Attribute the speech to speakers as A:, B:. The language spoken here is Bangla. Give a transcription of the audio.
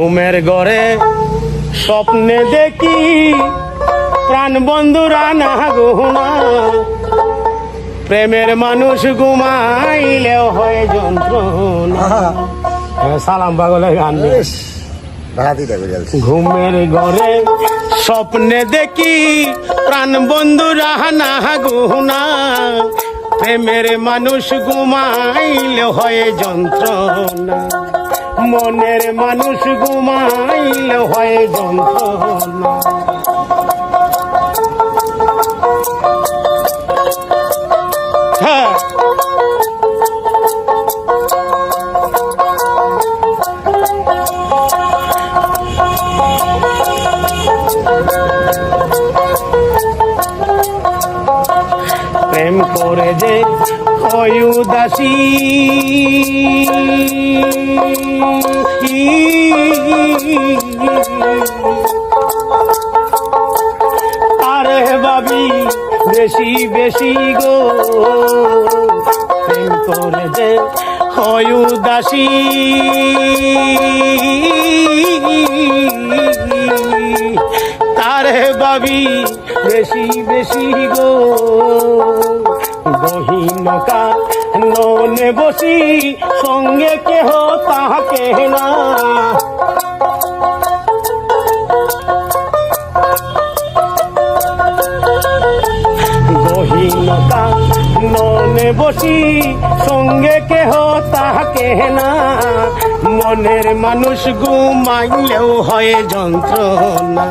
A: ঘুমের ঘরে স্বপ্নে দেখি প্রাণ বন্ধুরা না গুনা, প্রেমের মানুষ ঘুমাইলেও হয় যন্ত্রণা। সালাম পাগলের গান। ঘুমের ঘরে স্বপ্নে দেখি প্রাণ বন্ধুরা না গুনা, প্রেমের মানুষ ঘুমাইলে হয় যন্ত্রণা, মনের মানুষ ঘুমাইলে হয় যন্ত্রণা। প্রেম করে যে হয় উদাসী, আরে ভাবি বেশি বেশি গো, প্রেম করে যে হয় উদাসী, তারে ভাবি বেশি বেশি গো। গহীনকা ননে বসি সঙ্গে কেহ তাহাকে না, গহীনকা ননে বসি সঙ্গে কেহ তাহাকে না, মনের মানুষ ঘুমাইলেও হয় যন্ত্রণা।